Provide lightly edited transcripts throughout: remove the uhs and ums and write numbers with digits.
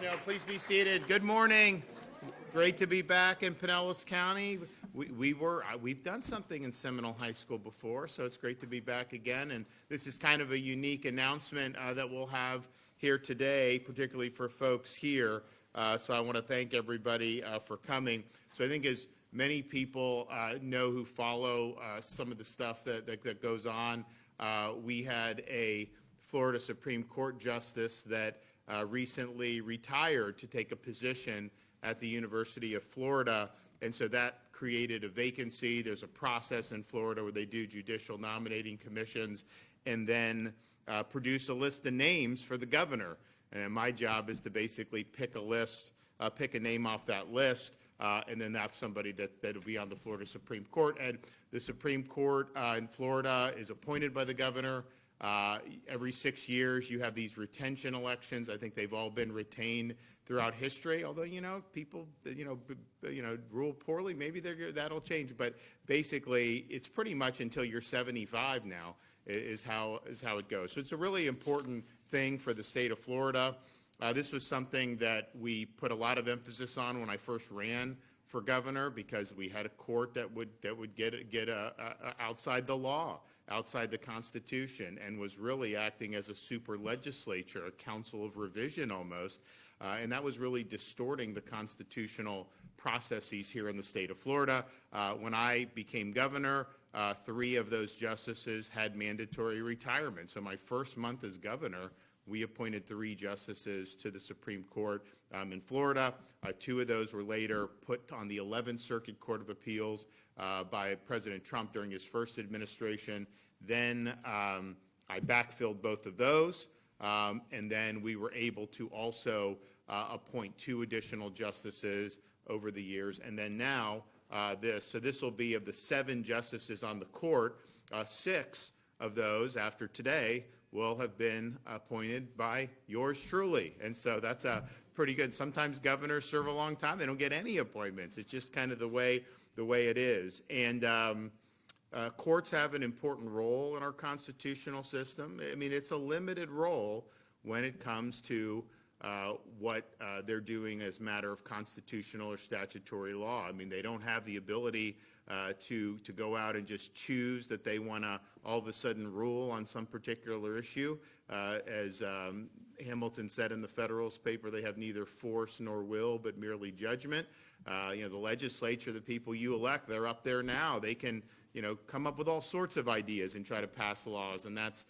no, please be seated. Good morning. Great to be back in Pinellas County. We've done something in Seminole High School before, so it's great to be back again. And this is kind of a unique announcement that we'll have here today, particularly for folks here. So I want to thank everybody for coming. So I think as many people know who follow some of the stuff that goes on, we had a Florida Supreme Court justice that recently retired to take a position at the University of Florida, and so that created a vacancy. There's a process in Florida where they do judicial nominating commissions and then produce a list of names for the governor. And my job is to basically pick a name off that list, and then that's somebody that'll be on the Florida Supreme Court. And the Supreme Court in Florida is appointed by the governor. Every 6 years, you have these retention elections. I think they've all been retained throughout history. Although, people, rule poorly, maybe that'll change. But basically, it's pretty much until you're 75 now is how it goes. So it's a really important thing for the state of Florida. This was something that we put a lot of emphasis on when I first ran for governor, because we had a court that would get outside the law, outside the Constitution, and was really acting as a super legislature, a council of revision almost, and that was really distorting the constitutional processes here in the state of Florida. When I became governor, 3 of those justices had mandatory retirement. So my first month as governor, we appointed 3 justices to the Supreme Court in Florida. 2 of those were later put on the 11th Circuit Court of Appeals by President Trump during his first administration. Then I backfilled both of those, and then we were able to also appoint 2 additional justices over the years. And then now this. So this will be of the 7 justices on the court, 6 of those after today will have been appointed by yours truly. And so that's pretty good. Sometimes governors serve a long time. They don't get any appointments. It's just kind of the way it is. And courts have an important role in our constitutional system. I mean, it's a limited role when it comes to what they're doing as a matter of constitutional or statutory law. I mean, they don't have the ability to go out and just choose that they want to all of a sudden rule on some particular issue. As Hamilton said in the Federalist paper, they have neither force nor will, but merely judgment. The legislature, the people you elect, they're up there now. They can come up with all sorts of ideas and try to pass laws, and that's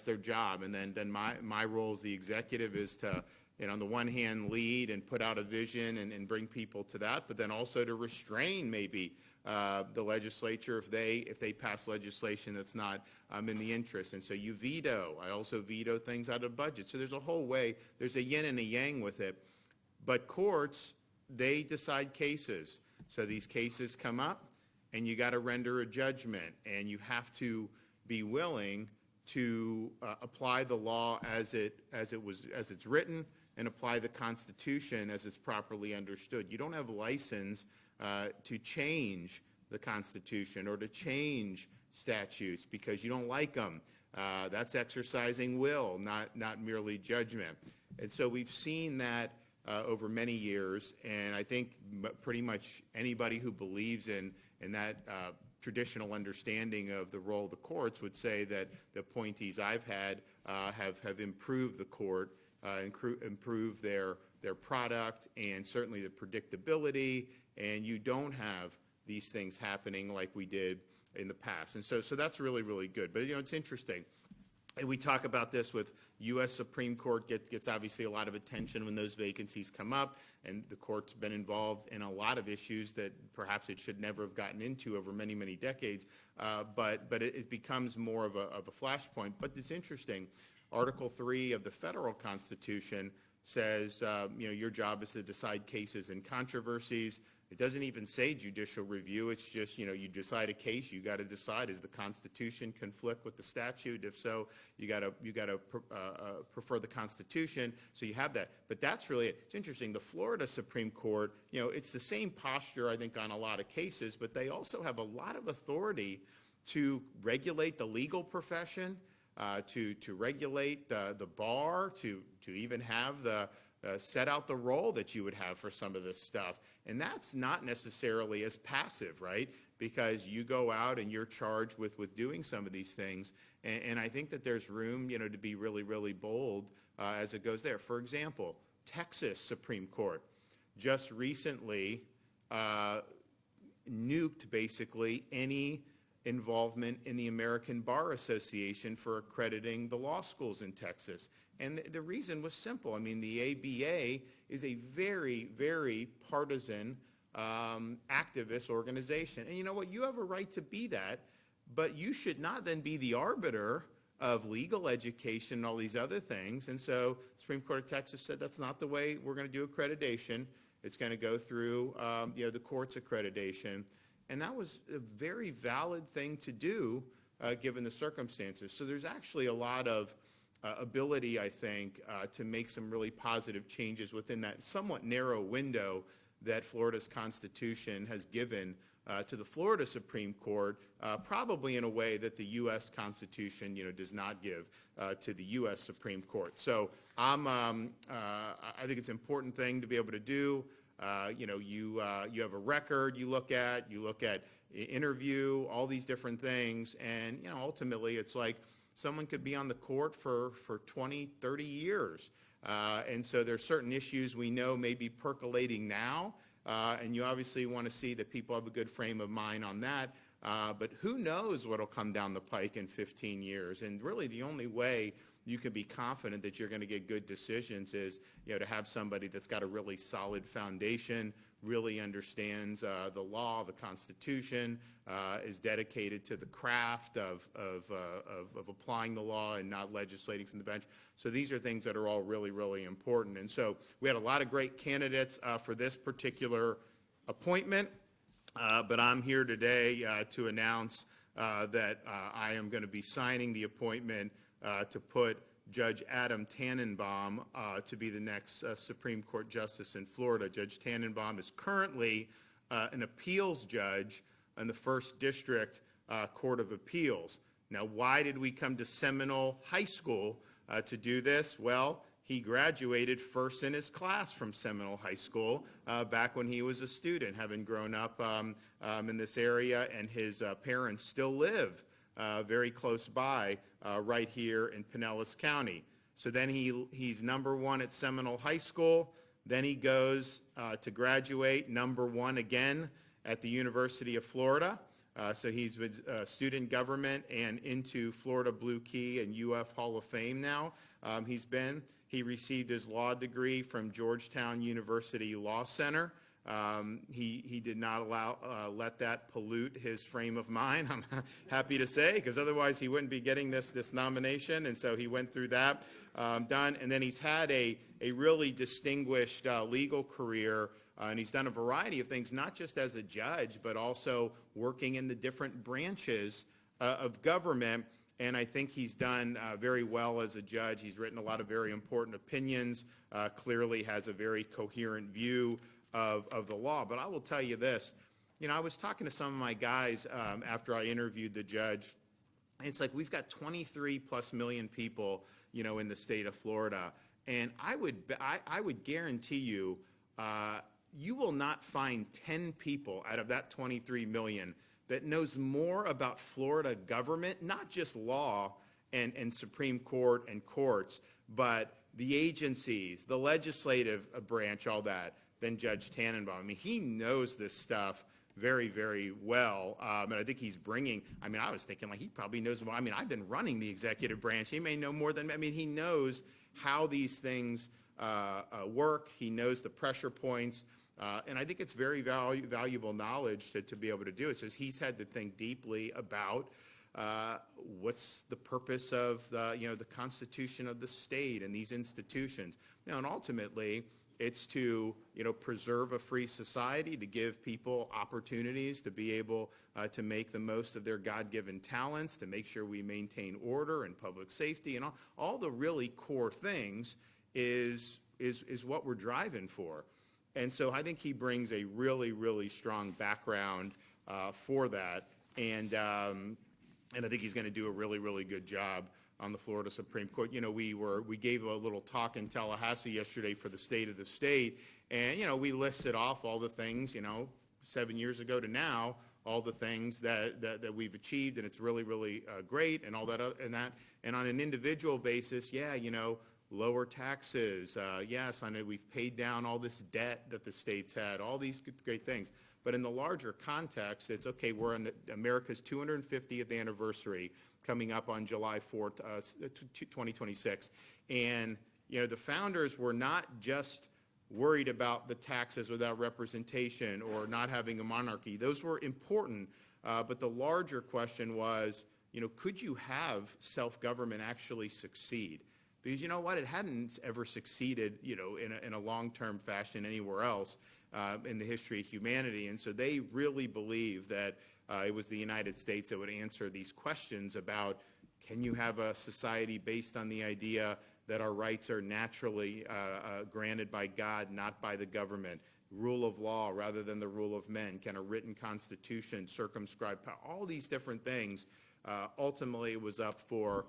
their job. And then my role as the executive is to, on the one hand, lead and put out a vision and bring people to that, but then also to restrain maybe the legislature if they pass legislation that's not in the interest. And so you veto. I also veto things out of budget. So there's a whole way. There's a yin and a yang with it. But courts, they decide cases. So these cases come up, and you got to render a judgment, and you have to be willing to apply the law as it's written, and apply the Constitution as it's properly understood. You don't have license to change the Constitution or to change statutes because you don't like them. That's exercising will, not merely judgment. And so we've seen that over many years, and I think pretty much anybody who believes in that traditional understanding of the role of the courts would say that the appointees I've had have improved the court, improve their product, and certainly the predictability, and you don't have these things happening like we did in the past. And so that's really, really good. But, it's interesting. And we talk about this with U.S. Supreme Court gets obviously a lot of attention when those vacancies come up, and the court's been involved in a lot of issues that perhaps it should never have gotten into over many, many decades. But it becomes more of a flashpoint. But it's interesting. Article 3 of the federal Constitution says, your job is to decide cases and controversies. It doesn't even say judicial review. It's just, you decide a case. You got to decide, does the Constitution conflict with the statute? If so, you got to prefer the Constitution. So you have that. But that's really it. It's interesting. The Florida Supreme Court, it's the same posture, I think, on a lot of cases, but they also have a lot of authority to regulate the legal profession, to regulate the bar, to even have the set out the role that you would have for some of this stuff. And that's not necessarily as passive, right? Because you go out and you're charged with doing some of these things. And I think that there's room, to be really, really bold as it goes there. For example, Texas Supreme Court just recently nuked basically any involvement in the American Bar Association for accrediting the law schools in Texas. And the reason was simple. I mean, the ABA is a very, very partisan activist organization. And you know what? You have a right to be that, but you should not then be the arbiter of legal education and all these other things. And so Supreme Court of Texas said that's not the way we're going to do accreditation. It's going to go through the court's accreditation. And that was a very valid thing to do given the circumstances. So there's actually a lot of ability, I think, to make some really positive changes within that somewhat narrow window that Florida's Constitution has given to the Florida Supreme Court, probably in a way that the U.S. Constitution, does not give to the U.S. Supreme Court. So I think it's an important thing to be able to do. You have a record you look at interview, all these different things, and ultimately it's like someone could be on the court for 20, 30 years. And so there's certain issues we know may be percolating now, and you obviously want to see that people have a good frame of mind on that. But who knows what will come down the pike in 15 years. And really the only way you can be confident that you're going to get good decisions is to have somebody that's got a really solid foundation, really understands the law, the Constitution, is dedicated to the craft of applying the law and not legislating from the bench. So these are things that are all really, really important. And so we had a lot of great candidates for this particular appointment, but I'm here today to announce that I am going to be signing the appointment to put Judge Adam Tannenbaum to be the next Supreme Court Justice in Florida. Judge Tannenbaum is currently an appeals judge in the First District Court of Appeals. Now, why did we come to Seminole High School to do this? Well, he graduated first in his class from Seminole High School back when he was a student, having grown up in this area, and his parents still live very close by right here in Pinellas County. So then he's #1 at Seminole High School. Then he goes to graduate #1 again at the University of Florida. So he's with student government and into Florida Blue Key and UF Hall of Fame now. He received his law degree from Georgetown University Law Center. He did not let that pollute his frame of mind, I'm happy to say, because otherwise he wouldn't be getting this nomination. And so he went through that, done. And then he's had a really distinguished legal career, and he's done a variety of things, not just as a judge, but also working in the different branches of government. And I think he's done very well as a judge. He's written a lot of very important opinions, clearly has a very coherent view of the law. But I will tell you this, I was talking to some of my guys after I interviewed the judge, and it's like we've got 23 plus million people, in the state of Florida. And I would guarantee you, you will not find 10 people out of that 23 million that knows more about Florida government, not just law and Supreme Court and courts, but the agencies, the legislative branch, all that, than Judge Tanenbaum. I mean, he knows this stuff very, very well, and I think he's bringing, I was thinking he probably knows more. I've been running the executive branch. He may know more than, he knows how these things work. He knows the pressure points, and I think it's very valuable knowledge to be able to do it. So he's had to think deeply about what's the purpose of the Constitution of the state and these institutions. And ultimately, it's to preserve a free society, to give people opportunities to be able to make the most of their God-given talents, to make sure we maintain order and public safety, and all the really core things is what we're driving for. And so I think he brings a really, really strong background for that, and I think he's going to do a really, really good job on the Florida Supreme Court. You know, we gave a little talk in Tallahassee yesterday for the state of the state, and, you know, we listed off all the things, you know, 7 years ago to now, all the things that we've achieved, and it's really, really great, and all that, and on an individual basis, yeah, you know, lower taxes, yes, I know we've paid down all this debt that the states had, all these great things. But in the larger context, it's okay, we're on America's 250th anniversary coming up on July 4th, 2026. And, you know, the founders were not just worried about the taxes without representation or not having a monarchy. Those were important, but the larger question was, you know, could you have self-government actually succeed? Because you know what, it hadn't ever succeeded, you know, in a long-term fashion anywhere else in the history of humanity. And so they really believed that it was the United States that would answer these questions about, can you have a society based on the idea that our rights are naturally granted by God, not by the government? Rule of law rather than the rule of men? Can a written constitution circumscribe power? All these different things ultimately was up for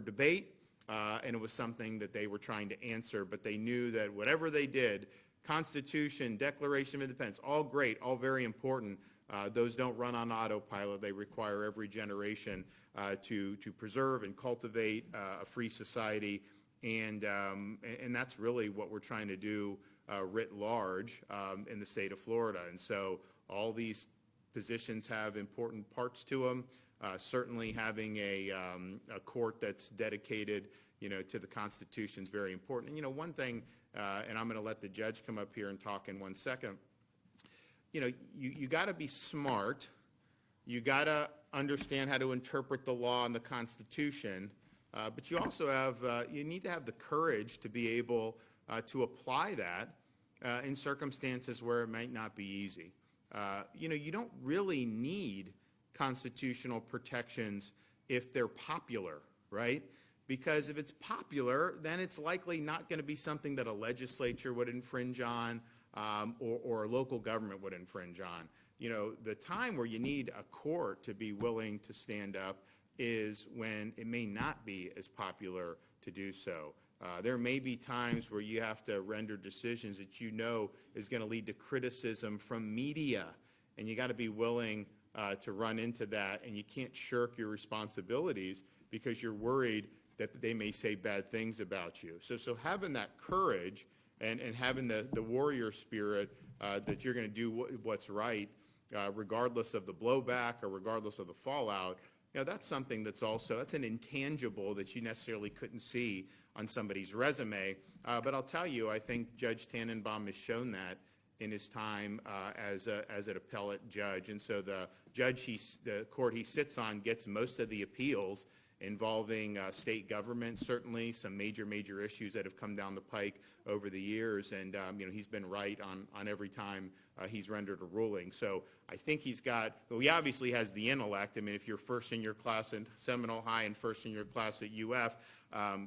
debate, and it was something that they were trying to answer. But they knew that whatever they did, Constitution, Declaration of Independence, all great, all very important. Those don't run on autopilot. They require every generation to preserve and cultivate a free society, and that's really what we're trying to do writ large in the state of Florida. And so all these positions have important parts to them. Certainly having a court that's dedicated, you know, to the Constitution is very important. And, you know, one thing, and I'm going to let the judge come up here and talk in 1 second, you know, you got to be smart. You got to understand how to interpret the law and the Constitution, but you also have, you need to have the courage to be able to apply that in circumstances where it might not be easy. You know, you don't really need constitutional protections if they're popular, right? Because if it's popular, then it's likely not going to be something that a legislature would infringe on, or a local government would infringe on. You know, the time where you need a court to be willing to stand up is when it may not be as popular to do so. There may be times where you have to render decisions that you know is going to lead to criticism from media, and you got to be willing to run into that, and you can't shirk your responsibilities because you're worried that they may say bad things about you. So having that courage and having the warrior spirit that you're going to do what's right, regardless of the blowback or regardless of the fallout, you know, that's something that's an intangible that you necessarily couldn't see on somebody's resume. But I'll tell you, I think Judge Tanenbaum has shown that in his time as an appellate judge. And so the court he sits on gets most of the appeals involving state government, certainly some major issues that have come down the pike over the years, and you know, he's been right on every time he's rendered a ruling. So I think he obviously has the intellect. I mean, if you're first in your class in Seminole High and first in your class at UF,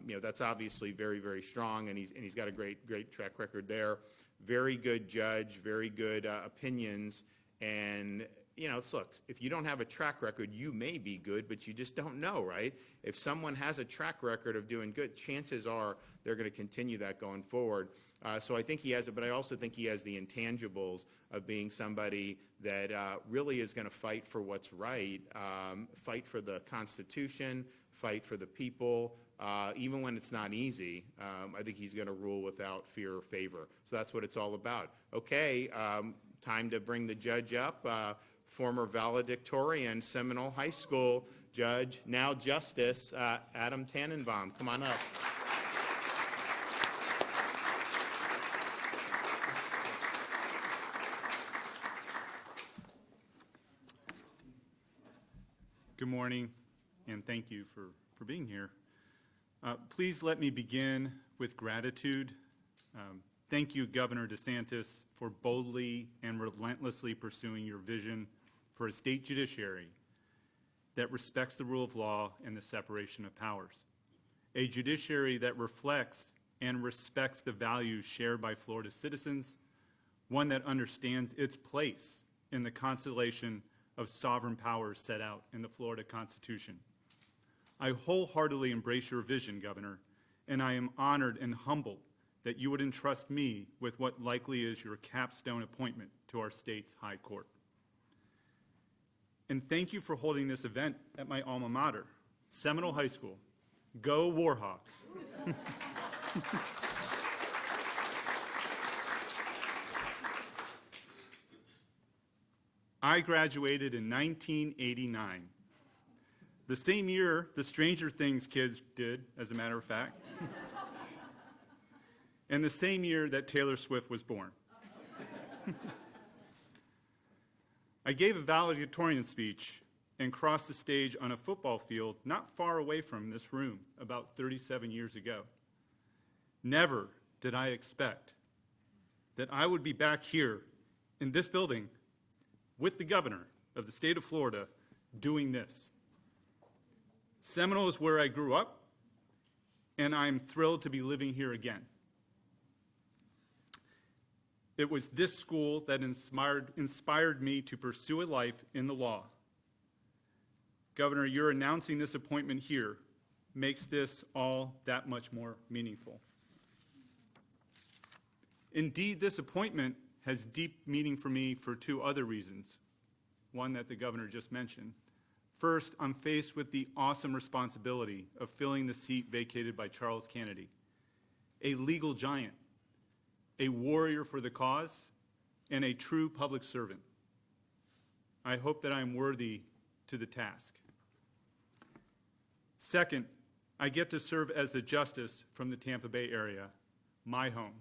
you know, that's obviously very strong, and he's got a great track record there. Very good judge, very good opinions, and you know, look, if you don't have a track record, you may be good, but you just don't know, right? If someone has a track record of doing good, chances are they're going to continue that going forward. So I think he has it, but I also think he has the intangibles of being somebody that really is going to fight for what's right, fight for the Constitution, fight for the people, even when it's not easy. I think he's going to rule without fear or favor. So that's what it's all about. Okay, time to bring the judge up. Former valedictorian, Seminole High School judge, now Justice, Adam Tanenbaum. Come on up. Good morning, and thank you for being here. Please let me begin with gratitude. Thank you, Governor DeSantis, for boldly and relentlessly pursuing your vision for a state judiciary that respects the rule of law and the separation of powers. A judiciary that reflects and respects the values shared by Florida citizens, one that understands its place in the constellation of sovereign powers set out in the Florida Constitution. I wholeheartedly embrace your vision, Governor, and I am honored and humbled that you would entrust me with what likely is your capstone appointment to our state's High Court. And thank you for holding this event at my alma mater, Seminole High School. Go Warhawks. I graduated in 1989, the same year the Stranger Things kids did, as a matter of fact, and the same year that Taylor Swift was born. I gave a valedictorian speech and crossed the stage on a football field not far away from this room about 37 years ago. Never did I expect that I would be back here in this building with the governor of the state of Florida doing this. Seminole is where I grew up, and I'm thrilled to be living here again. It was this school that inspired me to pursue a life in the law. Governor, your announcing this appointment here makes this all that much more meaningful. Indeed, this appointment has deep meaning for me for two other reasons, one that the governor just mentioned. First, I'm faced with the awesome responsibility of filling the seat vacated by Charles Canady, a legal giant, a warrior for the cause, and a true public servant. I hope that I'm worthy to the task. Second, I get to serve as the justice from the Tampa Bay area, my home,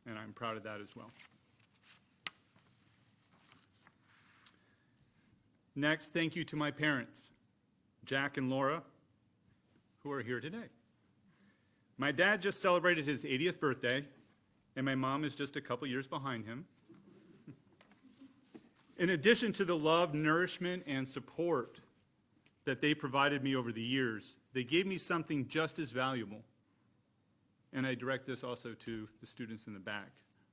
and I'm proud of that as well. Next, thank you to my parents, Jack and Laura, who are here today. My dad just celebrated his 80th birthday, and my mom is just a couple years behind him. In addition to the love, nourishment, and support that they provided me over the years, they gave me something just as valuable. And I direct this also to the students in the back.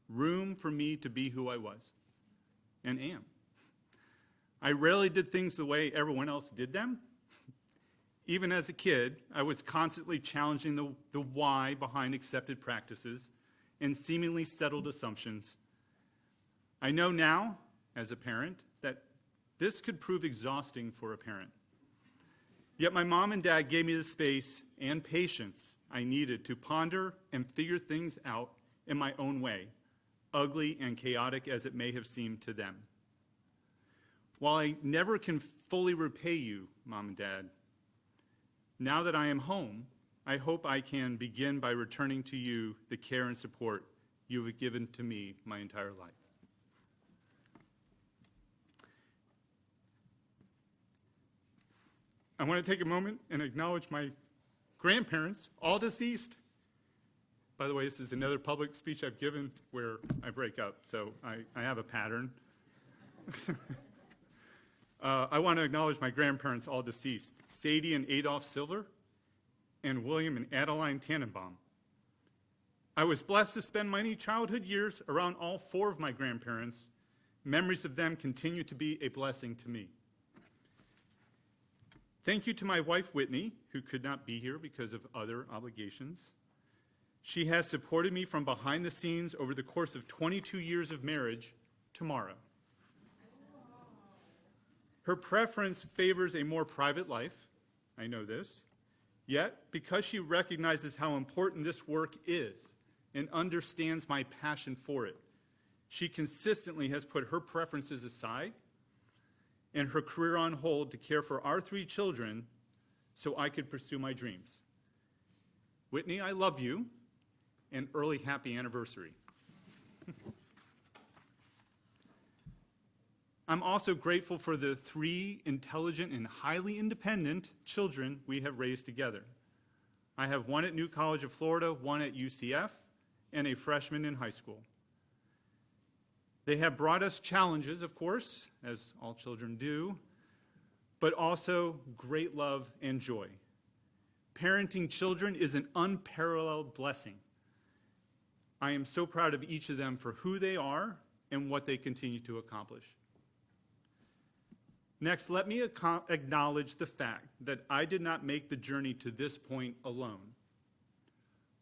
Room for me to be who I was and am. I rarely did things the way everyone else did them. Even as a kid, I was constantly challenging the why behind accepted practices and seemingly settled assumptions. I know now, as a parent, that this could prove exhausting for a parent. Yet my mom and dad gave me the space and patience I needed to ponder and figure things out in my own way, ugly and chaotic as it may have seemed to them. While I never can fully repay you, Mom and Dad, now that I am home, I hope I can begin by returning to you the care and support you have given to me my entire life. I want to take a moment and acknowledge my grandparents, all deceased. By the way, this is another public speech I've given where I break up, so I have a pattern. I want to acknowledge my grandparents, all deceased, Sadie and Adolph Silver, and William and Adeline Tannenbaum. I was blessed to spend many childhood years around all four of my grandparents. Memories of them continue to be a blessing to me. Thank you to my wife, Whitney, who could not be here because of other obligations. She has supported me from behind the scenes over the course of 22 years of marriage tomorrow. Her preference favors a more private life, I know this, yet because she recognizes how important this work is and understands my passion for it, she consistently has put her preferences aside and her career on hold to care for our 3 children so I could pursue my dreams. Whitney, I love you, and early happy anniversary. I'm also grateful for the 3 intelligent and highly independent children we have raised together. I have one at New College of Florida, one at UCF, and a freshman in high school. They have brought us challenges, of course, as all children do, but also great love and joy. Parenting children is an unparalleled blessing. I am so proud of each of them for who they are and what they continue to accomplish. Next, let me acknowledge the fact that I did not make the journey to this point alone.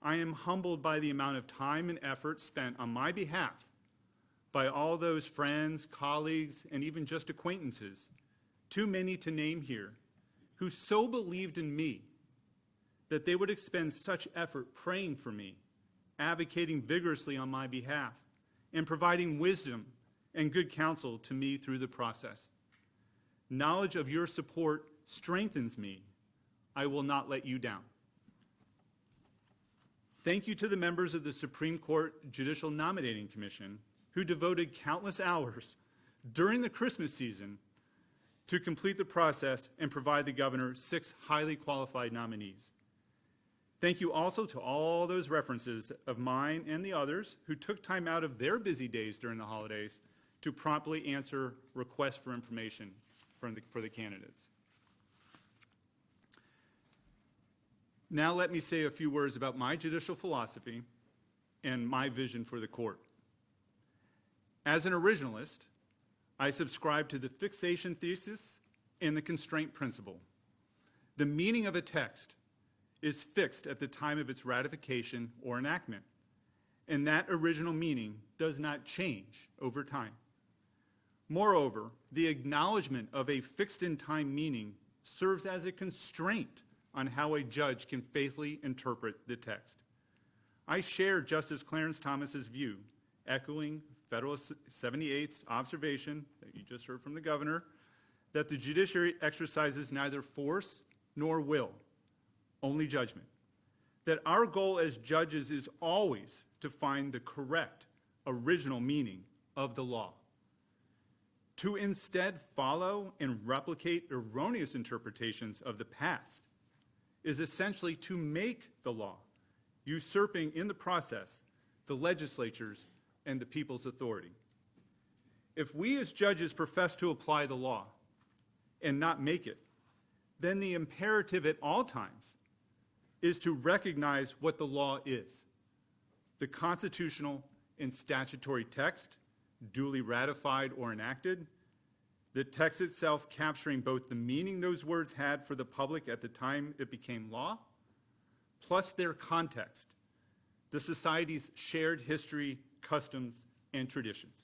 I am humbled by the amount of time and effort spent on my behalf by all those friends, colleagues, and even just acquaintances, too many to name here, who so believed in me that they would expend such effort praying for me, advocating vigorously on my behalf, and providing wisdom and good counsel to me through the process. Knowledge of your support strengthens me. I will not let you down. Thank you to the members of the Supreme Court Judicial Nominating Commission who devoted countless hours during the Christmas season to complete the process and provide the governor 6 highly qualified nominees. Thank you also to all those references of mine and the others who took time out of their busy days during the holidays to promptly answer requests for information for the candidates. Now let me say a few words about my judicial philosophy and my vision for the court. As an originalist, I subscribe to the fixation thesis and the constraint principle. The meaning of a text is fixed at the time of its ratification or enactment, and that original meaning does not change over time. Moreover, the acknowledgement of a fixed-in-time meaning serves as a constraint on how a judge can faithfully interpret the text. I share Justice Clarence Thomas's view, echoing Federalist 78's observation that you just heard from the governor, that the judiciary exercises neither force nor will, only judgment. That our goal as judges is always to find the correct original meaning of the law. To instead follow and replicate erroneous interpretations of the past is essentially to make the law, usurping in the process the legislature's and the people's authority. If we as judges profess to apply the law and not make it, then the imperative at all times is to recognize what the law is: the constitutional and statutory text, duly ratified or enacted, the text itself capturing both the meaning those words had for the public at the time it became law, plus their context, the society's shared history, customs, and traditions.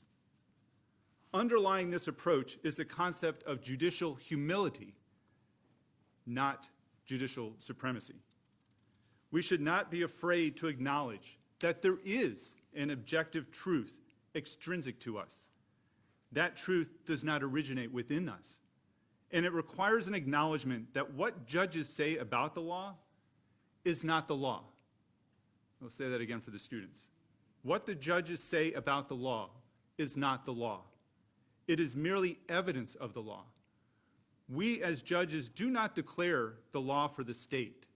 Underlying this approach is the concept of judicial humility, not judicial supremacy. We should not be afraid to acknowledge that there is an objective truth extrinsic to us. That truth does not originate within us, and it requires an acknowledgement that what judges say about the law is not the law. I'll say that again for the students. What the judges say about the law is not the law. It is merely evidence of the law. We as judges do not declare the law for the state.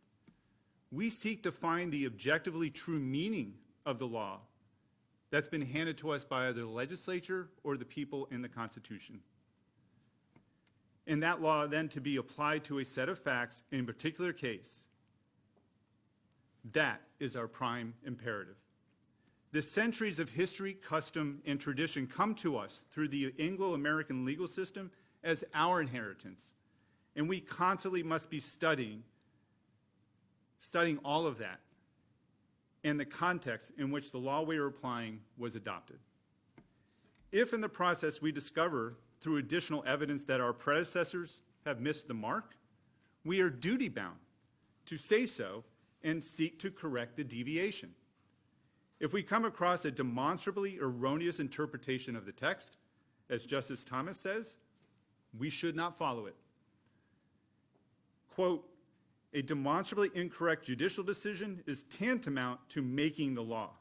We seek to find the objectively true meaning of the law that's been handed to us by either the legislature or the people in the Constitution. And that law then to be applied to a set of facts in a particular case. That is our prime imperative. The centuries of history, custom, and tradition come to us through the Anglo-American legal system as our inheritance. And we constantly must be studying all of that and the context in which the law we are applying was adopted. If in the process we discover through additional evidence that our predecessors have missed the mark, we are duty-bound to say so and seek to correct the deviation. If we come across a demonstrably erroneous interpretation of the text, as Justice Thomas says, we should not follow it. Quote, a demonstrably incorrect judicial decision is tantamount to making the law,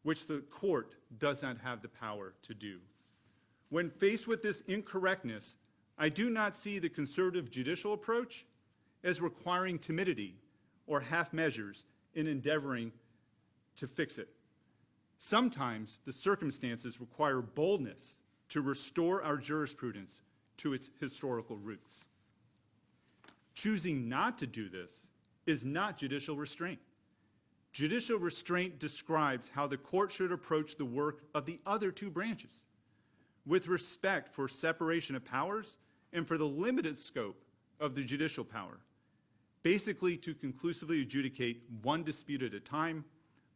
which the court does not have the power to do. When faced with this incorrectness, I do not see the conservative judicial approach as requiring timidity or half measures in endeavoring to fix it. Sometimes the circumstances require boldness to restore our jurisprudence to its historical roots. Choosing not to do this is not judicial restraint. Judicial restraint describes how the court should approach the work of the other two branches, with respect for separation of powers and for the limited scope of the judicial power, basically to conclusively adjudicate one dispute at a time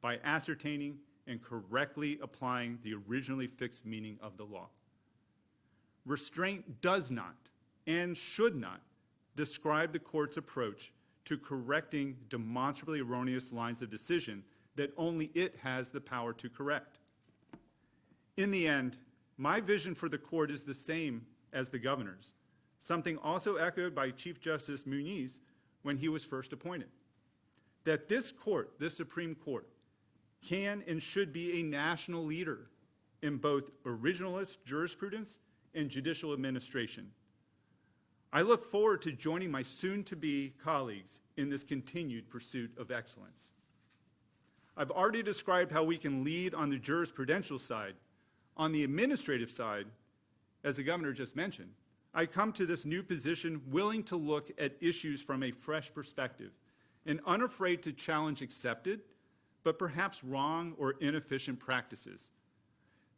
by ascertaining and correctly applying the originally fixed meaning of the law. Restraint does not and should not describe the court's approach to correcting demonstrably erroneous lines of decision that only it has the power to correct. In the end, my vision for the court is the same as the governor's, something also echoed by Chief Justice Muniz when he was first appointed, that this court, this Supreme Court, can and should be a national leader in both originalist jurisprudence and judicial administration. I look forward to joining my soon-to-be colleagues in this continued pursuit of excellence. I've already described how we can lead on the jurisprudential side. On the administrative side, as the governor just mentioned, I come to this new position willing to look at issues from a fresh perspective and unafraid to challenge accepted, but perhaps wrong or inefficient practices.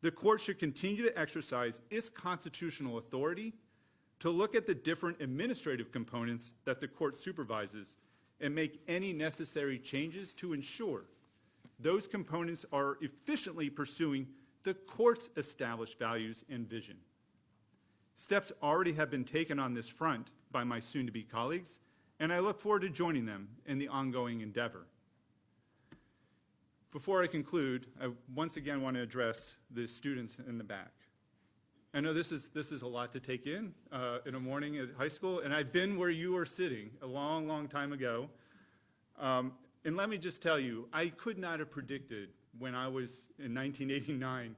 The court should continue to exercise its constitutional authority to look at the different administrative components that the court supervises and make any necessary changes to ensure those components are efficiently pursuing the court's established values and vision. Steps already have been taken on this front by my soon-to-be colleagues, and I look forward to joining them in the ongoing endeavor. Before I conclude, I once again want to address the students in the back. I know this is a lot to take in a morning at high school, and I've been where you are sitting a long, long time ago. And let me just tell you, I could not have predicted when I was in 1989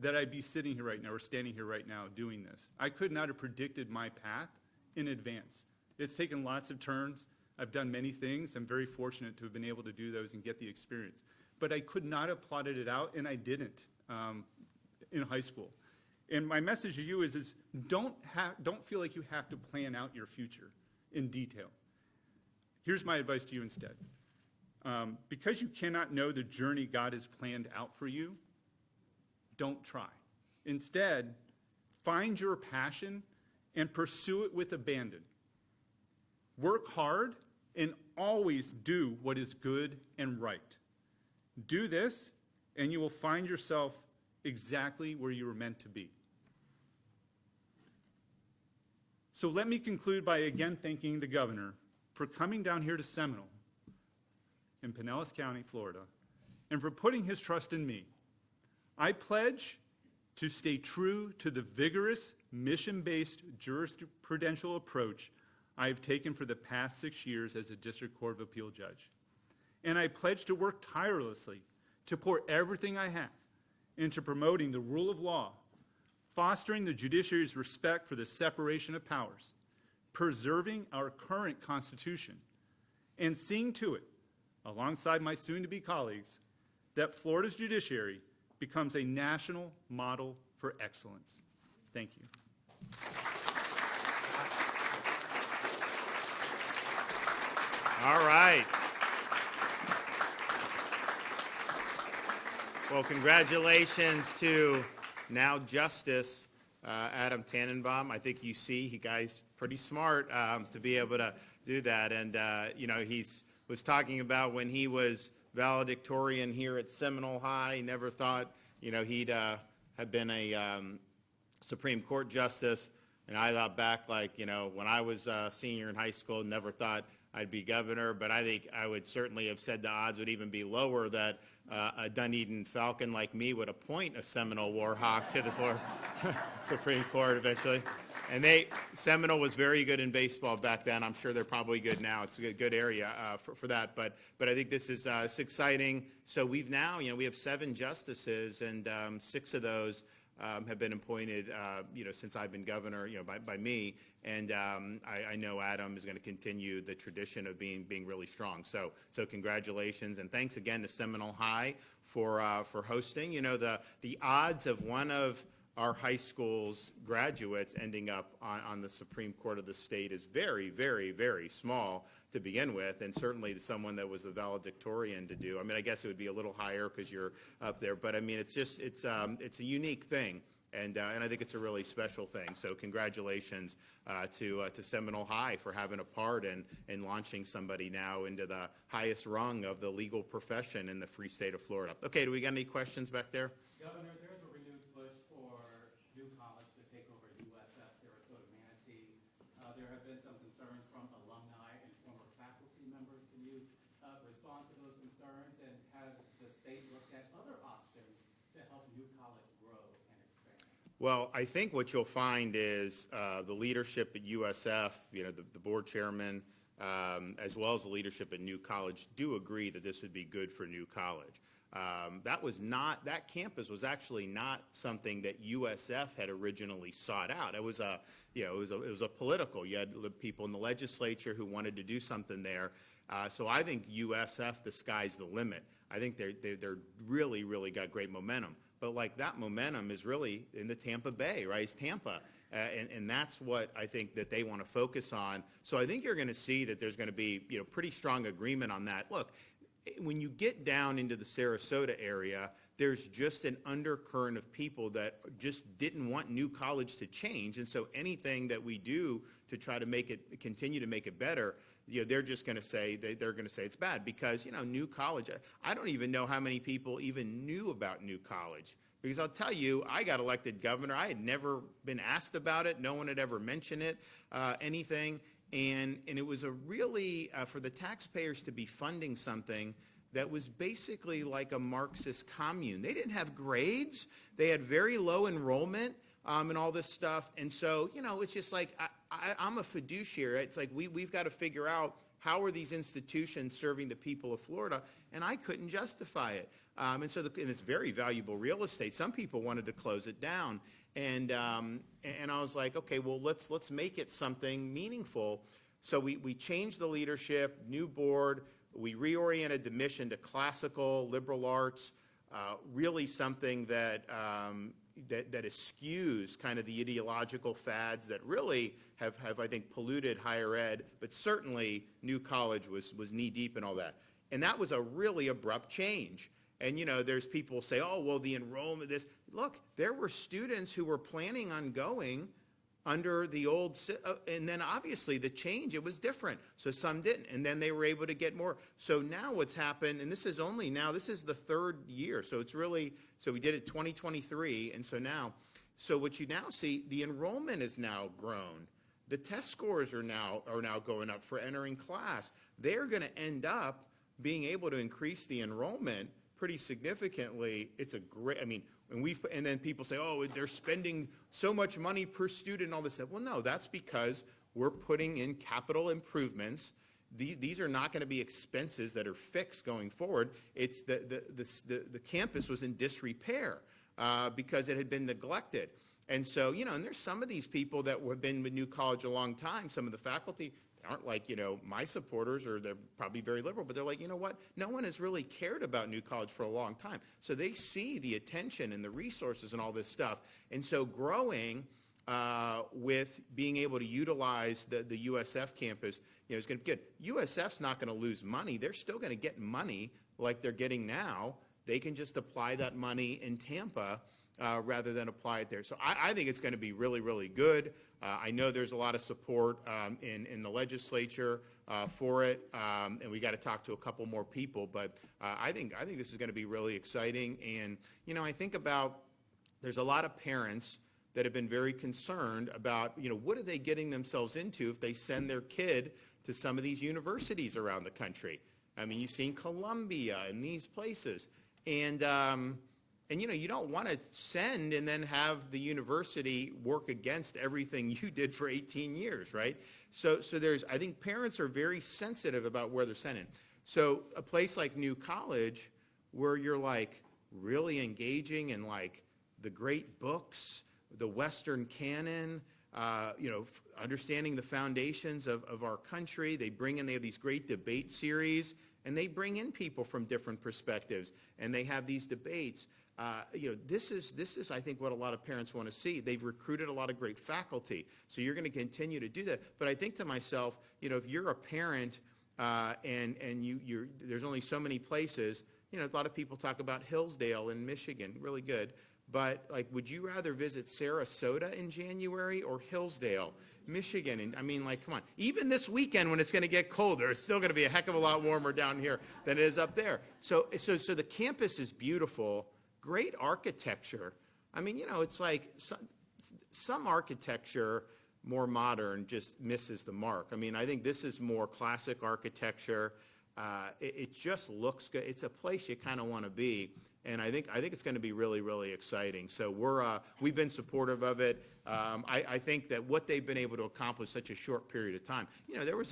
that I'd be sitting here right now or standing here right now doing this. I could not have predicted my path in advance. It's taken lots of turns. I've done many things. I'm very fortunate to have been able to do those and get the experience. But I could not have plotted it out, and I didn't in high school. And my message to you is don't feel like you have to plan out your future in detail. Here's my advice to you instead. Because you cannot know the journey God has planned out for you, don't try. Instead, find your passion and pursue it with abandon. Work hard and always do what is good and right. Do this, and you will find yourself exactly where you were meant to be. So let me conclude by again thanking the governor for coming down here to Seminole in Pinellas County, Florida, and for putting his trust in me. I pledge to stay true to the vigorous, mission-based jurisprudential approach I have taken for the past 6 years as a District Court of Appeal judge. And I pledge to work tirelessly to pour everything I have into promoting the rule of law, fostering the judiciary's respect for the separation of powers, preserving our current Constitution, and seeing to it, alongside my soon-to-be colleagues, that Florida's judiciary becomes a national model for excellence. Thank you. All right. Well, congratulations to now Justice Adam Tanenbaum. I think you see, he guy's pretty smart to be able to do that. And, you know, was talking about when he was valedictorian here at Seminole High. He never thought, you know, he'd have been a Supreme Court justice. And I thought back, like, you know, when I was a senior in high school, never thought I'd be governor. But I think I would certainly have said the odds would even be lower that a Dunedin Falcon like me would appoint a Seminole Warhawk to the Supreme Court eventually. And Seminole was very good in baseball back then. I'm sure they're probably good now. It's a good area for that. But I think this is it's exciting. So we've now, you know, we have 7 justices, and 6 of those have been appointed, you know, since I've been governor, you know, by me. And I know Adam is going to continue the tradition of being really strong. So congratulations, and thanks again to Seminole High for hosting. You know, the odds of one of our high school's graduates ending up on the Supreme Court of the state is very, very, very small to begin with, and certainly someone that was a valedictorian to do. I mean, I guess it would be a little higher because you're up there, but I mean, it's a unique thing. And I think it's a really special thing. So congratulations to Seminole High for having a part in launching somebody now into the highest rung of the legal profession in the free state of Florida. Okay, do we got any questions back there? Governor, there's a renewed push for New College to take over USF Sarasota Manatee. There have been some concerns from alumni and former faculty members. Can you respond to those concerns? And has the state looked at other options to help New College grow and expand? Well, I think what you'll find is the leadership at USF, the board chairman, as well as the leadership at New College do agree that this would be good for New College. That campus was actually not something that USF had originally sought out. It was a political. You had the people in the legislature who wanted to do something there. So I think USF, the sky's the limit. I think they're really got great momentum. But like that momentum is really in the Tampa Bay, right? It's Tampa. And that's what I think that they want to focus on. So I think you're going to see that there's going to be pretty strong agreement on that. Look, when you get down into the Sarasota area, there's just an undercurrent of people that just didn't want New College to change. And so anything that we do to try to continue to make it better, they're just going to say, they're going to say it's bad because, New College, I don't even know how many people even knew about New College. Because I'll tell you, I got elected governor. I had never been asked about it. No one had ever mentioned it, anything. And it was a really, for the taxpayers to be funding something that was basically like a Marxist commune. They didn't have grades. They had very low enrollment and all this stuff. And so, it's just like, I'm a fiduciary. It's like we've got to figure out how are these institutions serving the people of Florida, and I couldn't justify it. And it's very valuable real estate. Some people wanted to close it down. And I was like, okay, well, let's make it something meaningful. So we changed the leadership, new board. We reoriented the mission to classical liberal arts, really something that eschews kind of the ideological fads that really have I think polluted higher ed. But certainly New College was knee deep in all that, and that was a really abrupt change. And, there's people say, oh, well, the enrollment, look, there were students who were planning on going under the old, and then obviously the change, it was different. So some didn't, and then they were able to get more. So now what's happened, and this is the third year. So it's really, so we did it 2023, and so what you now see, the enrollment is now grown. The test scores are now going up for entering class. They're going to end up being able to increase the enrollment pretty significantly. It's a great, and then people say, oh, they're spending so much money per student and all this stuff. Well, no, that's because we're putting in capital improvements. These are not going to be expenses that are fixed going forward. It's the campus was in disrepair because it had been neglected. And so, and there's some of these people that have been with New College a long time, some of the faculty, aren't like, my supporters, or they're probably very liberal, but they're like, you know what? No one has really cared about New College for a long time. So they see the attention and the resources and all this stuff. And so growing with being able to utilize the USF campus, is going to be good. USF's not going to lose money. They're still going to get money like they're getting now. They can just apply that money in Tampa rather than apply it there. So I think it's going to be really good. I know there's a lot of support in the legislature for it, and we got to talk to a couple more people. But I think this is going to be really exciting. And I think about there's a lot of parents that have been very concerned about what are they getting themselves into if they send their kid to some of these universities around the country. You've seen Columbia and these places, and you don't want to send and then have the university work against everything you did for 18 years, right? So I think parents are very sensitive about where they're sending. So a place like New College, where you're like really engaging in like the great books, the Western canon, understanding the foundations of our country. They have these great debate series, and they bring in people from different perspectives, and they have these debates. This is, I think, what a lot of parents want to see. They've recruited a lot of great faculty, so you're going to continue to do that. But I think to myself, if you're a parent and there's only so many places, a lot of people talk about Hillsdale in Michigan, really good. but like, would you rather visit Sarasota in January or Hillsdale, Michigan? And I mean, like, come on. Even this weekend when it's going to get colder, it's still going to be a heck of a lot warmer down here than it is up there. So the campus is beautiful, great architecture. I mean, you know, it's like some architecture, more modern, just misses the mark. I mean, I think this is more classic architecture. It just looks good. It's a place you kind of want to be. And I think it's going to be really, really exciting. So we've been supportive of it. I think that what they've been able to accomplish such a short period of time. You know,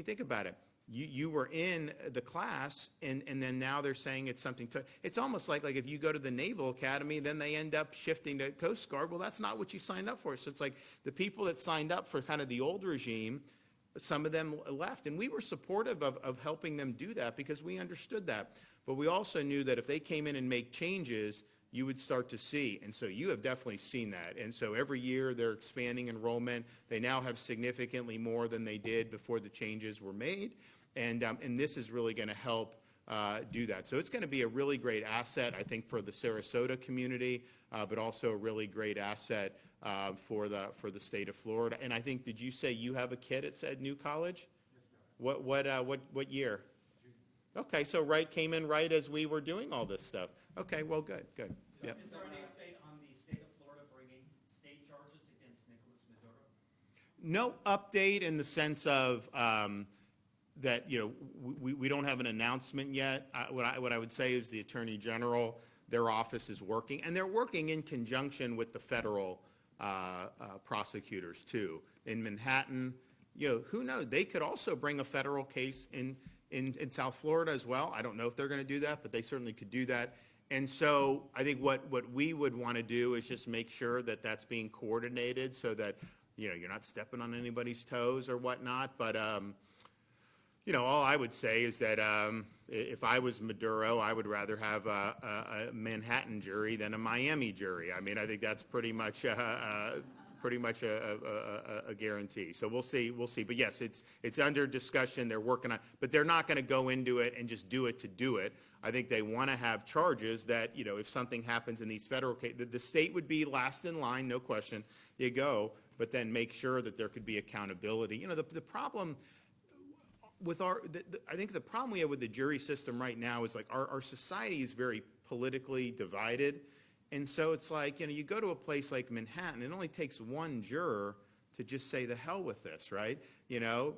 think about it. You were in the class, and then now they're saying it's something to. It's almost like if you go to the Naval Academy, then they end up shifting to Coast Guard. Well, that's not what you signed up for. So it's like the people that signed up for kind of the old regime, some of them left, and we were supportive of helping them do that because we understood that. But we also knew that if they came in and make changes, you would start to see. And so you have definitely seen that. And so every year they're expanding enrollment. They now have significantly more than they did before the changes were made. And this is really going to help do that. So it's going to be a really great asset, I think, for the Sarasota community, but also a really great asset for the state of Florida. And I think, did you say you have a kid at New College? Yes, sir. What year? Okay, so came in right as we were doing all this stuff. Okay, well, good. Yep. Is there any update on the state of Florida bringing state charges against Nicolas Maduro? No update in the sense of that, you know, we don't have an announcement yet. What I would say is the Attorney General, their office is working, and they're working in conjunction with the federal prosecutors too. In Manhattan, you know, who knows? They could also bring a federal case in South Florida as well. I don't know if they're going to do that, but they certainly could do that. And so I think what we would want to do is just make sure that that's being coordinated so that, you know, you're not stepping on anybody's toes or whatnot. But, you know, all I would say is that if I was Maduro, I would rather have a Manhattan jury than a Miami jury. I mean, I think that's pretty much a guarantee. So we'll see. But yes, it's under discussion. They're working on, but they're not going to go into it and just do it to do it. I think they want to have charges that, you know, if something happens in these federal cases, the state would be last in line, no question. You go, but then make sure that there could be accountability. You know, the problem with I think the problem we have with the jury system right now is like our society is very politically divided. And so it's like, you know, you go to a place like Manhattan, it only takes one juror to just say the hell with this, right? You know,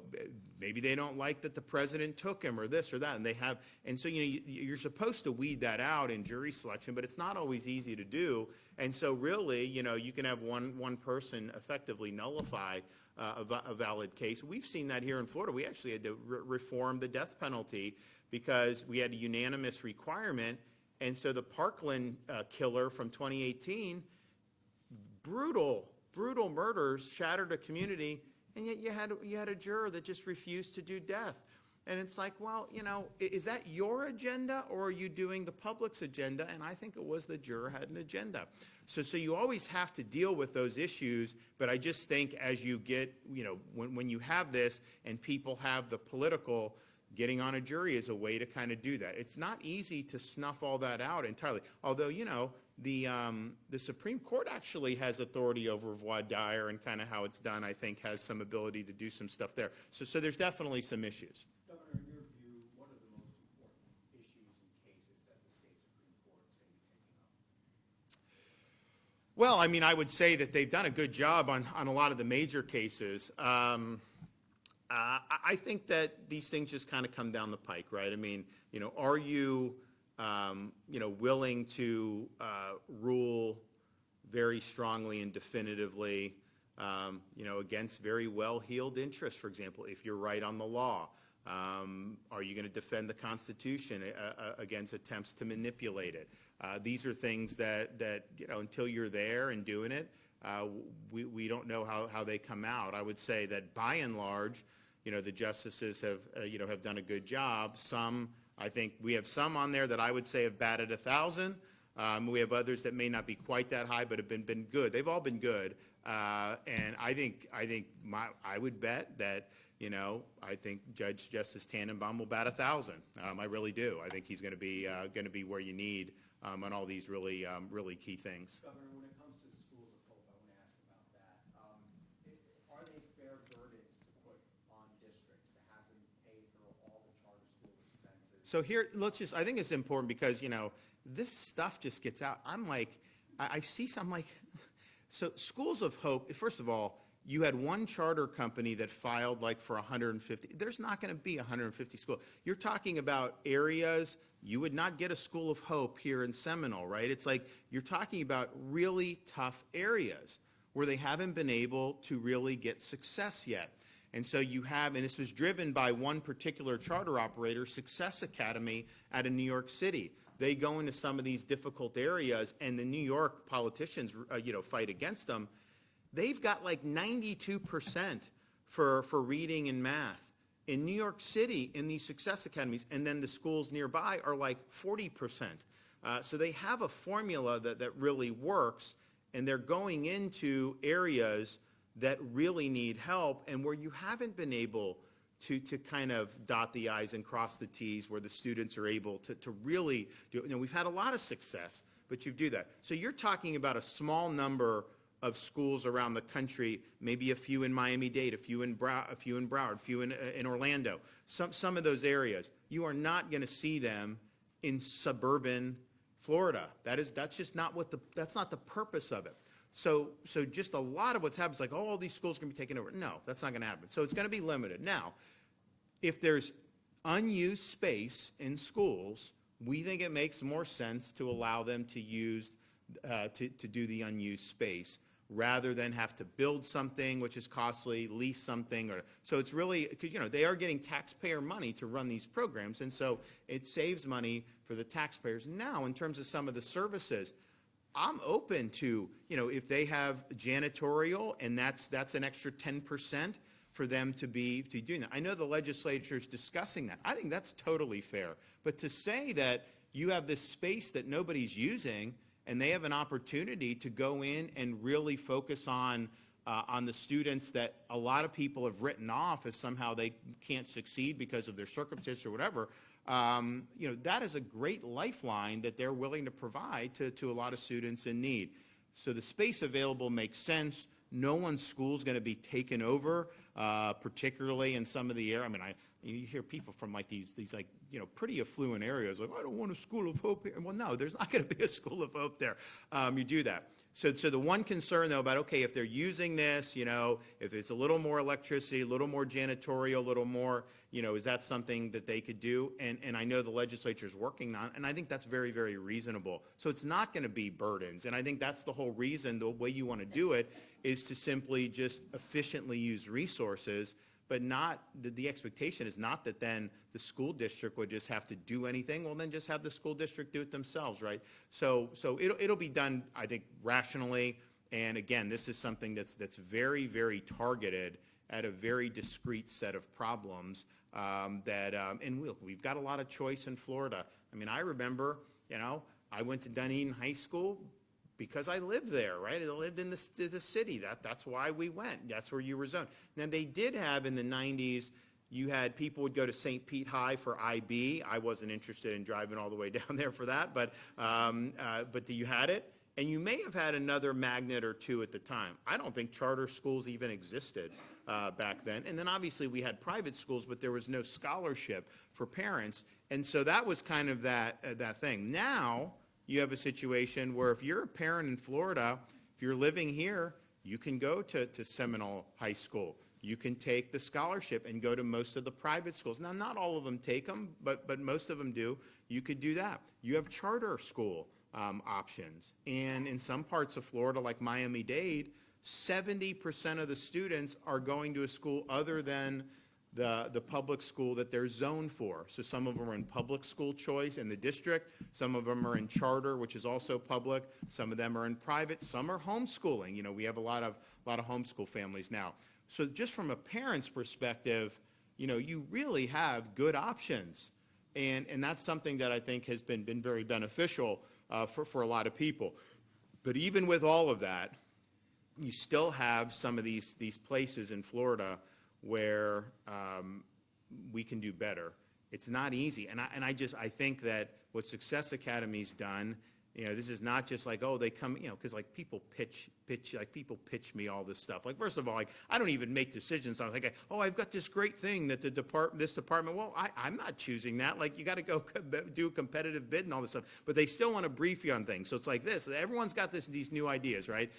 maybe they don't like that the president took him or this or that, and so, you know, you're supposed to weed that out in jury selection, but it's not always easy to do. And so really, you know, you can have one person effectively nullify a valid case. We've seen that here in Florida. We actually had to reform the death penalty because we had a unanimous requirement. And so the Parkland killer from 2018, brutal murders, shattered a community, and yet you had a juror that just refused to do death. And it's like, well, you know, is that your agenda or are you doing the public's agenda? And I think it was the juror had an agenda. So you always have to deal with those issues, but I just think as you get, you know, when you have this and people have the political, getting on a jury is a way to kind of do that. It's not easy to snuff all that out entirely. Although, you know, the Supreme Court actually has authority over voir dire and kind of how it's done, I think, has some ability to do some stuff there. So there's definitely some issues. Governor, in your view, what are the most important issues and cases that the state Supreme Court is going to be taking up? Well, I mean, I would say that they've done a good job on a lot of the major cases. I think that these things just kind of come down the pike, right? I mean, you know, are you, you know, willing to rule very strongly and definitively, you know, against very well-heeled interests, for example, if you're right on the law? Are you going to defend the Constitution against attempts to manipulate it? These are things that, you know, until you're there and doing it, we don't know how they come out. I would say that by and large, you know, the justices have, you know, have done a good job. Some, I think we have some on there that I would say have batted 1,000. We have others that may not be quite that high, but have been good. They've all been good. And I would bet that, you know, I think Justice Tannenbaum will bat 1,000. I really do. I think he's going to be where you need on all these really, really key things. Governor, when it comes to the schools of hope, I want to ask about that. Are they fair burdens to put on districts to have them pay for all the charter school expenses? So here, I think it's important because, this stuff just gets out. I'm like, I see some like, so schools of hope, first of all, you had one charter company that filed like for 150. There's not going to be 150 schools. You're talking about areas, you would not get a school of hope here in Seminole, right? It's like you're talking about really tough areas where they haven't been able to really get success yet. And so you have, and this was driven by one particular charter operator, Success Academy out of New York City. They go into some of these difficult areas, and the New York politicians, fight against them. They've got like 92% for reading and math. In New York City, in these Success Academies, and then the schools nearby are like 40%. So they have a formula that really works, and they're going into areas that really need help and where you haven't been able to kind of dot the I's and cross the T's, where the students are able to really do it. We've had a lot of success, but you do that. So you're talking about a small number of schools around the country, maybe a few in Miami-Dade, a few in Broward, a few in Orlando, some of those areas. You are not going to see them in suburban Florida. That's just not that's not the purpose of it. So just a lot of what's happened is like, all these schools are going to be taken over. No, that's not going to happen. So it's going to be limited. Now, if there's unused space in schools, we think it makes more sense to allow them to use, to do the unused space rather than have to build something which is costly, lease something. So it's really, because they are getting taxpayer money to run these programs, and so it saves money for the taxpayers. Now, in terms of some of the services, I'm open to, if they have janitorial and that's an extra 10% for them to be doing that. I know the legislature is discussing that. I think that's totally fair. But to say that you have this space that nobody's using and they have an opportunity to go in and really focus on the students that a lot of people have written off as somehow they can't succeed because of their circumstances or whatever, that is a great lifeline that they're willing to provide to a lot of students in need. So the space available makes sense. No one's school is going to be taken over, particularly in some of the areas. You hear people from like these like, pretty affluent areas like, I don't want a school of hope here. Well, no, there's not going to be a school of hope there. You do that. So the one concern, though, about, okay, if they're using this, if it's a little more electricity, a little more janitorial, a little more, is that something that they could do? And I know the legislature is working on it, and I think that's very, very reasonable. So it's not going to be burdens, and I think that's the whole reason. The way you want to do it is to simply just efficiently use resources, but not, the expectation is not that then the school district would just have to do anything. Well, then just have the school district do it themselves, right? So it'll be done, I think, rationally. And again, this is something that's very, very targeted at a very discrete set of problems and we've got a lot of choice in Florida. I remember, I went to Dunedin High School because I lived there, right? I lived in the city. That's why we went. That's where you were zoned. Now, they did have in the 90s, you had people would go to St. Pete High for IB. I wasn't interested in driving all the way down there for that, but you had it. And you may have had another magnet or two at the time. I don't think charter schools even existed back then. And then obviously we had private schools, but there was no scholarship for parents. And so that was kind of that thing. Now, you have a situation where if you're a parent in Florida, if you're living here, you can go to Seminole High School. You can take the scholarship and go to most of the private schools. Now, not all of them take them, but most of them do. You could do that. You have charter school options. And in some parts of Florida, like Miami-Dade, 70% of the students are going to a school other than the public school that they're zoned for. So some of them are in public school choice in the district. Some of them are in charter, which is also public. Some of them are in private. Some are homeschooling. We have a lot of homeschool families now. So just from a parent's perspective, you really have good options. And that's something that I think has been very beneficial for a lot of people. But even with all of that, you still have some of these places in Florida where we can do better. It's not easy. And I think that what Success Academy's done This is not just like, oh, they come, because like people pitch me all this stuff. Like, first of all, like, I don't even make decisions. I'm like, oh, I've got this great thing that this department, well, I'm not choosing that. Like, you got to go do a competitive bid and all this stuff. But they still want to brief you on things. So it's like this. Everyone's got these new ideas, right?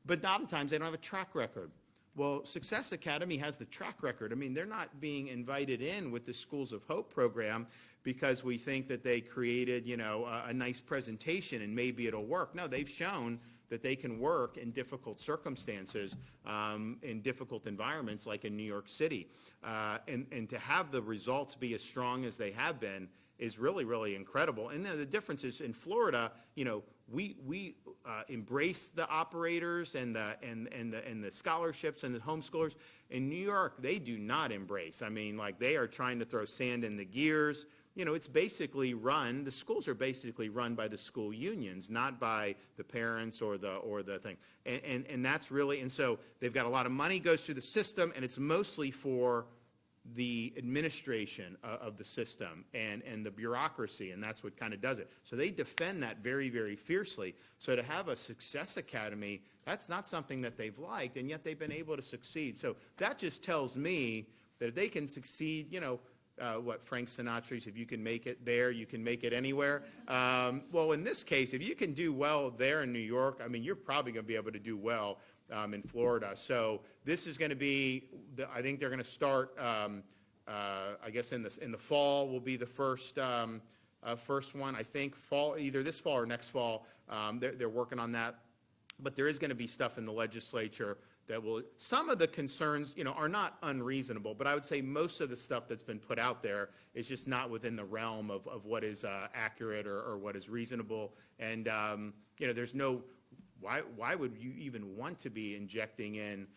But a lot of times they don't have a track record. Well, Success Academy has the track record. I mean, they're not being invited in with the Schools of Hope program because we think that they created, a nice presentation and maybe it'll work. No, they've shown that they can work in difficult circumstances, in difficult environments like in New York City. And to have the results be as strong as they have been is really, really incredible. And then the difference is in Florida, we embrace the operators and the scholarships and the homeschoolers. In New York, they do not embrace. I mean, like, they are trying to throw sand in the gears. It's basically the schools are basically run by the school unions, not by the parents or the thing. And that's really, and so they've got a lot of money goes through the system, and it's mostly for the administration of the system and the bureaucracy, and that's what kind of does it. So they defend that very, very fiercely. So to have a Success Academy, that's not something that they've liked, and yet they've been able to succeed. So that just tells me that if they can succeed, what Frank Sinatra said, if you can make it there, you can make it anywhere. Well, in this case, if you can do well there in New York, I mean, you're probably going to be able to do well in Florida. So this is going to be, I think they're going to start, I guess in the fall will be the first one. I think either this fall or next fall. They're working on that. But there is going to be stuff in the legislature that will, some of the concerns, are not unreasonable, but I would say most of the stuff that's been put out there is just not within the realm of what is accurate or what is reasonable. And, there's no, why would you even want to be injecting in,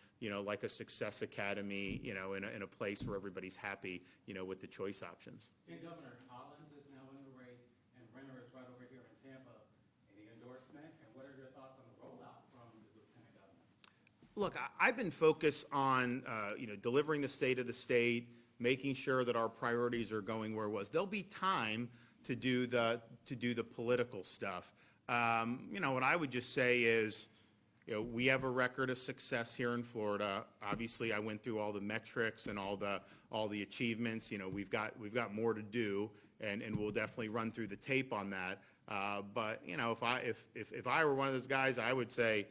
like a Success Academy, in a place where everybody's happy, with the choice options? And Governor Collins is now in the race, and Renner is right over here in Tampa. Any endorsement, and what are your thoughts on the rollout from the Lieutenant Governor? Look, I've been focused on, delivering the state of the state, making sure that our priorities are going where it was. There'll be time to do the political stuff. What I would just say is, we have a record of success here in Florida. Obviously, I went through all the metrics and all the achievements. We've got more to do, and we'll definitely run through the tape on that. But if I were one of those guys, I would say,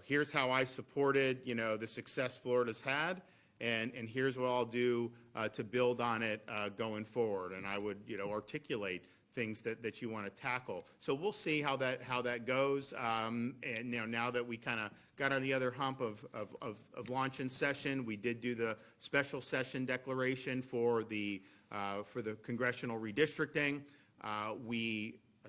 here's how I supported, the success Florida's had, and here's what I'll do to build on it going forward. And I would, articulate things that you want to tackle. So we'll see how that goes. And now that we kind of got on the other hump of launch and session, we did do the special session declaration for the congressional redistricting. I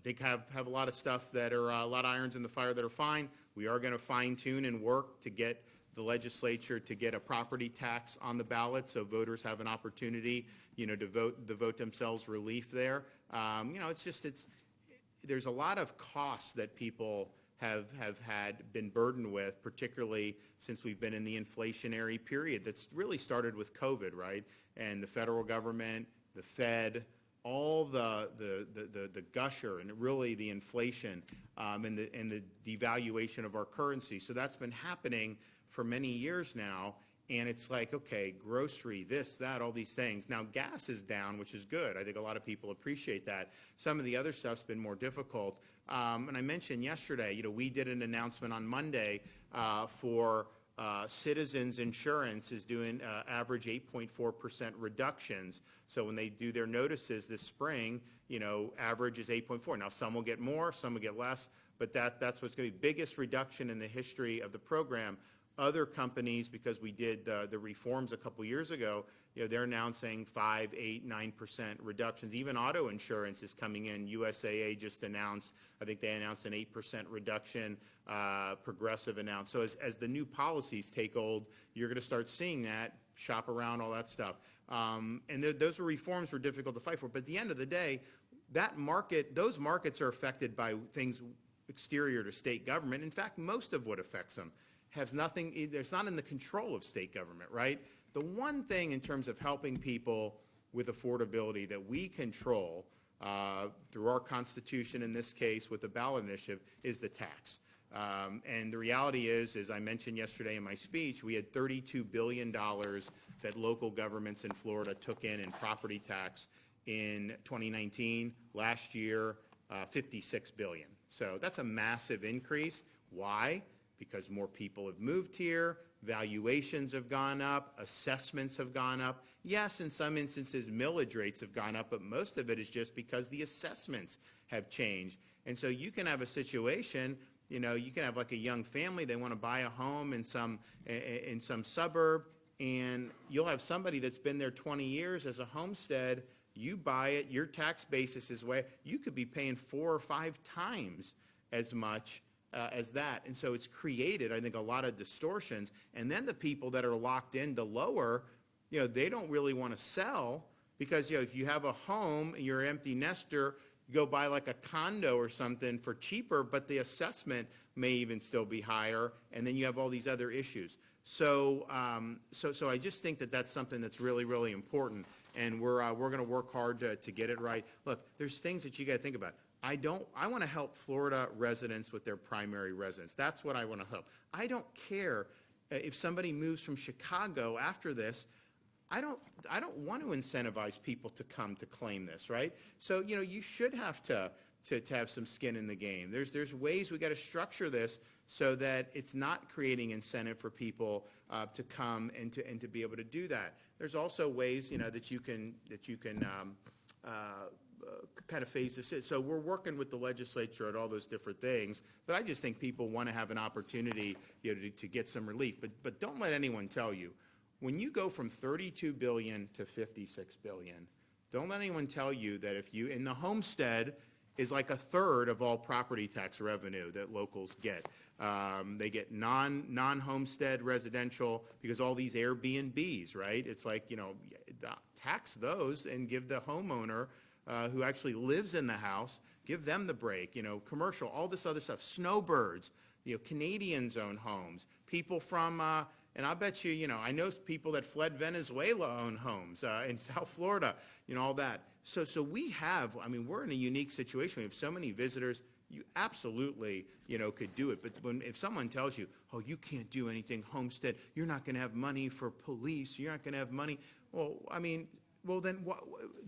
think have a lot of stuff that are a lot of irons in the fire that are fine. We are going to fine tune and work to get the legislature to get a property tax on the ballot, so voters have an opportunity, to vote themselves relief there. There's a lot of costs that people have been burdened with, particularly since we've been in the inflationary period that's really started with COVID, right? And the federal government, the Fed, all the gusher and really the inflation and the devaluation of our currency. So that's been happening for many years now, and it's like, okay, grocery, this, that, all these things. Now gas is down, which is good. I think a lot of people appreciate that. Some of the other stuff's been more difficult. And I mentioned yesterday, we did an announcement on Monday for Citizens Insurance is doing average 8.4% reductions. So when they do their notices this spring, average is 8.4. Now some will get more, some will get less, but that's what's going to be biggest reduction in the history of the program. Other companies, because we did the reforms a couple years ago, they're announcing 5, 8, 9% reductions. Even auto insurance is coming in. USAA just announced, I think they announced an 8% reduction. Progressive announced. So as the new policies take hold, you're going to start seeing that, shop around, all that stuff. And those reforms were difficult to fight for. But at the end of the day, those markets are affected by things exterior to state government. In fact, most of what affects them has nothing, it's not in the control of state government, right? The one thing in terms of helping people with affordability that we control through our Constitution in this case with the ballot initiative, is the tax. And the reality is, as I mentioned yesterday in my speech, we had $32 billion that local governments in Florida took in property tax in 2019. Last year, $56 billion. So that's a massive increase. Why? Because more people have moved here, valuations have gone up, assessments have gone up. Yes, in some instances, millage rates have gone up, but most of it is just because the assessments have changed. And so you can have a situation, you know, you can have like a young family, they want to buy a home in some suburb, and you'll have somebody that's been there 20 years as a homestead. You buy it, your tax basis is way, you could be paying 4 or 5 times as much as that. And so it's created, I think, a lot of distortions. And then the people that are locked into lower, you know, they don't really want to sell because, you know, if you have a home, you're an empty nester, you go buy like a condo or something for cheaper, but the assessment may even still be higher, and then you have all these other issues. So, so I just think that that's something that's really, really important, and we're going to work hard to get it right. Look, there's things that you got to think about. I want to help Florida residents with their primary residence. That's what I want to help. I don't care if somebody moves from Chicago after this. I don't want to incentivize people to come to claim this, right? So, you know, you should have to have some skin in the game. There's ways we got to structure this so that it's not creating incentive for people to come and to be able to do that. There's also ways, you know, that you can kind of phase this in. So we're working with the legislature at all those different things, but I just think people want to have an opportunity, you know, to get some relief. But don't let anyone tell you, when you go from $32 billion to $56 billion, don't let anyone tell you that if you, in the homestead, is like a third of all property tax revenue that locals get. They get non-homestead residential because all these Airbnbs, right? It's like, you know, tax those and give the homeowner who actually lives in the house, give them the break, you know, commercial, all this other stuff, snowbirds, you know, Canadians own homes, people from, and I bet you, you know, I know people that fled Venezuela own homes in South Florida, you know, all that. So we have, I mean, we're in a unique situation. We have so many visitors. You absolutely, you know, could do it. But if someone tells you, oh, you can't do anything homestead, you're not going to have money for police, you're not going to have money. Well, I mean, well, then what,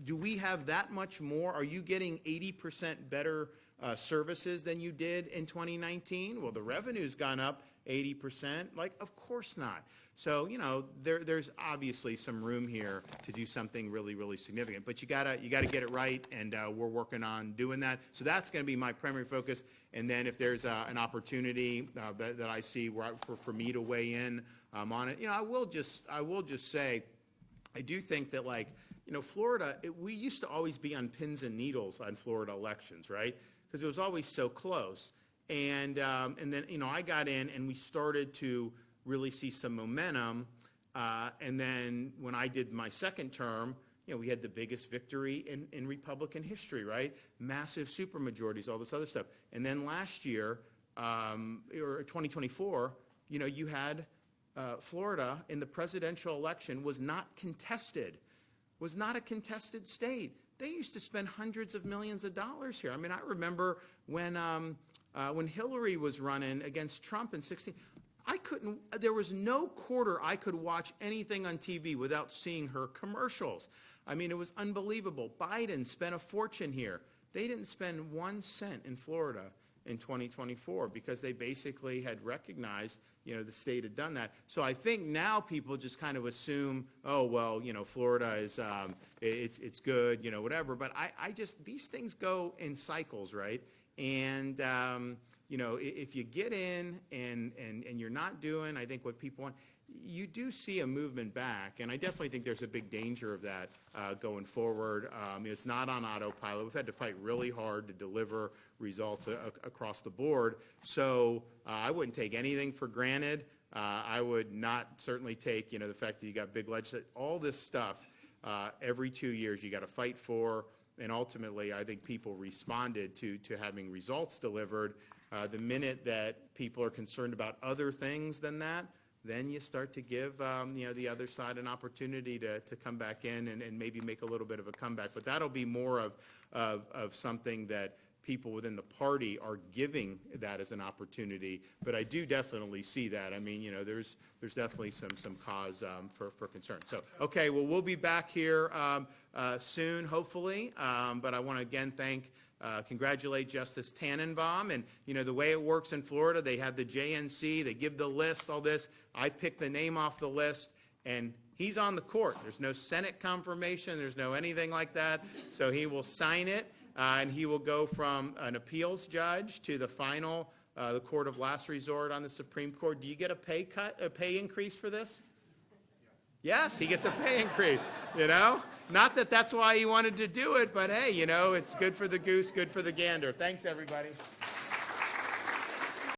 do we have that much more? Are you getting 80% better services than you did in 2019? Well, the revenue's gone up 80%. Like, of course not. So, you know, there's obviously some room here to do something really, really significant. But you gotta get it right, and we're working on doing that. So that's going to be my primary focus. And then if there's an opportunity that I see for me to weigh in on it, you know, I will just say, I do think that, like, you know, Florida, we used to always be on pins and needles on Florida elections, right? Because it was always so close. And then, you know, I got in and we started to really see some momentum. And then when I did my second term, you know, we had the biggest victory in Republican history, right? Massive supermajorities, all this other stuff. And then last year, or 2024, you know, you had Florida in the presidential election was not contested, was not a contested state. They used to spend hundreds of millions of dollars here. I mean, I remember when Hillary was running against Trump in 2016, there was no quarter I could watch anything on TV without seeing her commercials. I mean, it was unbelievable. Biden spent a fortune here. They didn't spend 1 cent in Florida in 2024 because they basically had recognized, you know, the state had done that. So I think now people just kind of assume, oh, well, you know, Florida is, it's good, you know, whatever. But I just, these things go in cycles, right? And, you know, if you get in and you're not doing, I think, what people want, you do see a movement back. And I definitely think there's a big danger of that going forward. It's not on autopilot. We've had to fight really hard to deliver results across the board. So I wouldn't take anything for granted. I would not certainly take, you know, the fact that you got big legislation, all this stuff every 2 years you got to fight for. And ultimately, I think people responded to having results delivered. The minute that people are concerned about other things than that, then you start to give, the other side an opportunity to come back in and maybe make a little bit of a comeback. But that'll be more of something that people within the party are giving that as an opportunity. But I do definitely see that. I mean, there's definitely some cause for concern. So, okay, well, we'll be back here soon, hopefully. But I want to again congratulate Justice Tannenbaum. And, the way it works in Florida, they have the JNC, they give the list, all this. I pick the name off the list, and he's on the court. There's no Senate confirmation. There's no anything like that. So he will sign it, and he will go from an appeals judge to the final, the court of last resort on the Supreme Court. Do you get a pay increase for this? Yes, he gets a pay increase, Not that that's why he wanted to do it, but hey, it's good for the goose, good for the gander. Thanks, everybody.